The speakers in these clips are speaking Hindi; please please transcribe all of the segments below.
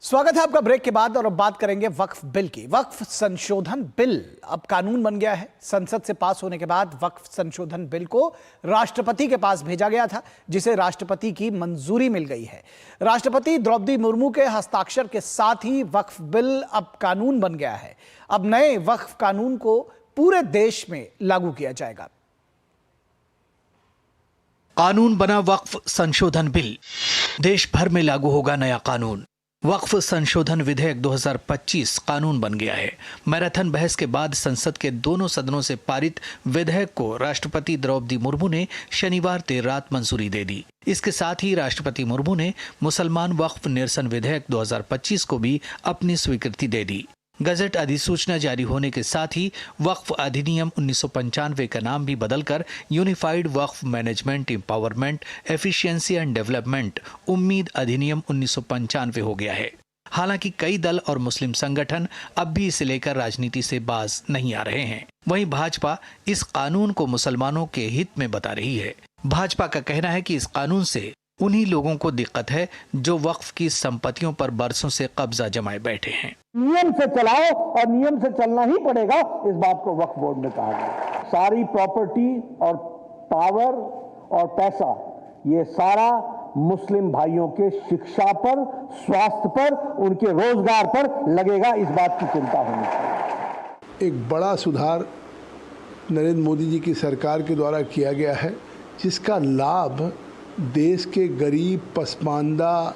स्वागत है आपका ब्रेक के बाद और अब बात करेंगे वक्फ बिल की। वक्फ संशोधन बिल अब कानून बन गया है। संसद से पास होने के बाद वक्फ संशोधन बिल को राष्ट्रपति के पास भेजा गया था, जिसे राष्ट्रपति की मंजूरी मिल गई है। राष्ट्रपति द्रौपदी मुर्मू के हस्ताक्षर के साथ ही वक्फ बिल अब कानून बन गया है। अब नए वक्फ कानून को पूरे देश में लागू किया जाएगा। कानून बना वक्फ संशोधन बिल, देश भर में लागू होगा नया कानून। वक्फ संशोधन विधेयक 2025 कानून बन गया है। मैराथन बहस के बाद संसद के दोनों सदनों से पारित विधेयक को राष्ट्रपति द्रौपदी मुर्मू ने शनिवार देर रात मंजूरी दे दी। इसके साथ ही राष्ट्रपति मुर्मू ने मुसलमान वक्फ निरसन विधेयक 2025 को भी अपनी स्वीकृति दे दी। गजट अधिसूचना जारी होने के साथ ही वक्फ अधिनियम 1995 का नाम भी बदलकर unified Waqf management empowerment efficiency and development उम्मीद अधिनियम 1995 हो गया है। हालांकि कई दल और मुस्लिम संगठन अब भी इसे लेकर राजनीति से बाज नहीं आ रहे हैं। वहीं भाजपा इस कानून को मुसलमानों के हित में बता रही है। भाजपा का कहना है कि इस कानून से उन्हीं लोगों को दिक्कत है जो वक्फ की संपत्तियों पर बरसों से कब्जा जमाए बैठे हैं। नियम से चलाओ और नियम से चलना ही पड़ेगा, इस बात को वक्फ बोर्ड ने कहा है। सारी प्रॉपर्टी और पावर और पैसा, ये सारा मुस्लिम भाइयों के शिक्षा पर, स्वास्थ्य पर, उनके रोजगार पर लगेगा, इस बात की चिंता होनी चाहिए। एक बड़ा सुधार नरेंद्र मोदी जी की सरकार के द्वारा किया गया है, जिसका लाभ देश के गरीब, पसमानदा,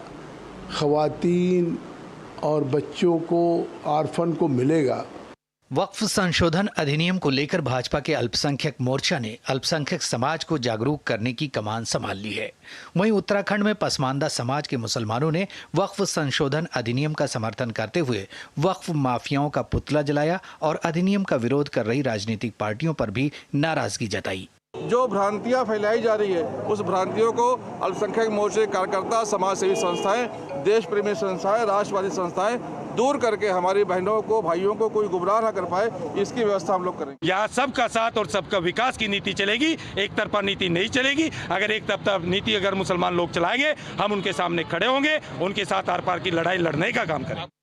खवातीन और बच्चों को, आर्फन को मिलेगा। वक्फ संशोधन अधिनियम को लेकर भाजपा के अल्पसंख्यक मोर्चा ने अल्पसंख्यक समाज को जागरूक करने की कमान संभाल ली है। वहीं उत्तराखंड में पसमानदा समाज के मुसलमानों ने वक्फ संशोधन अधिनियम का समर्थन करते हुए वक्फ माफियाओं का पुतला जलाया और अधिनियम का विरोध कर रही राजनीतिक पार्टियों पर भी नाराजगी जताई। जो भ्रांतियां फैलाई जा रही है, उस भ्रांतियों को अल्पसंख्यक मोर्चे, कार्यकर्ता, समाज सेवी संस्थाएं, देश प्रेमी संस्थाएं, राष्ट्रवादी संस्थाएं दूर करके हमारी बहनों को, भाइयों को कोई गुमराह न कर पाए, इसकी व्यवस्था हम लोग करेंगे। यहाँ सबका साथ और सबका विकास की नीति चलेगी, एक तरफा नीति नहीं चलेगी। अगर एक तरफा नीति अगर मुसलमान लोग चलाएंगे, हम उनके सामने खड़े होंगे, उनके साथ आर पार की लड़ाई लड़ने का काम करेंगे।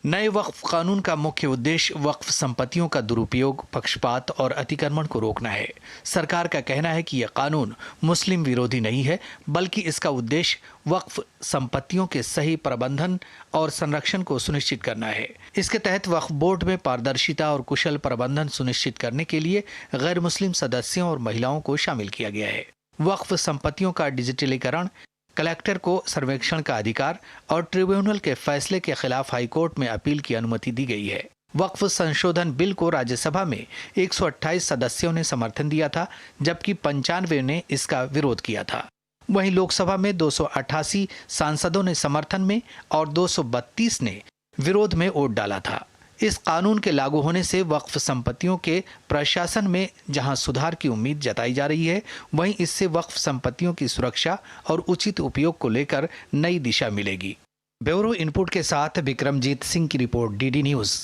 नए वक्फ कानून का मुख्य उद्देश्य वक्फ संपत्तियों का दुरुपयोग, पक्षपात और अतिक्रमण को रोकना है। सरकार का कहना है कि यह कानून मुस्लिम विरोधी नहीं है, बल्कि इसका उद्देश्य वक्फ संपत्तियों के सही प्रबंधन और संरक्षण को सुनिश्चित करना है। इसके तहत वक्फ बोर्ड में पारदर्शिता और कुशल प्रबंधन सुनिश्चित करने के लिए गैर मुस्लिम सदस्यों और महिलाओं को शामिल किया गया है। वक्फ संपत्तियों का डिजिटलीकरण, कलेक्टर को सर्वेक्षण का अधिकार और ट्रिब्यूनल के फैसले के खिलाफ हाईकोर्ट में अपील की अनुमति दी गई है। वक्फ संशोधन बिल को राज्यसभा में 128 सदस्यों ने समर्थन दिया था, जबकि 95 ने इसका विरोध किया था। वहीं लोकसभा में 288 सांसदों ने समर्थन में और 232 ने विरोध में वोट डाला था। इस कानून के लागू होने से वक्फ संपत्तियों के प्रशासन में जहां सुधार की उम्मीद जताई जा रही है, वहीं इससे वक्फ संपत्तियों की सुरक्षा और उचित उपयोग को लेकर नई दिशा मिलेगी। ब्यूरो इनपुट के साथ विक्रमजीत सिंह की रिपोर्ट, डीडी न्यूज़।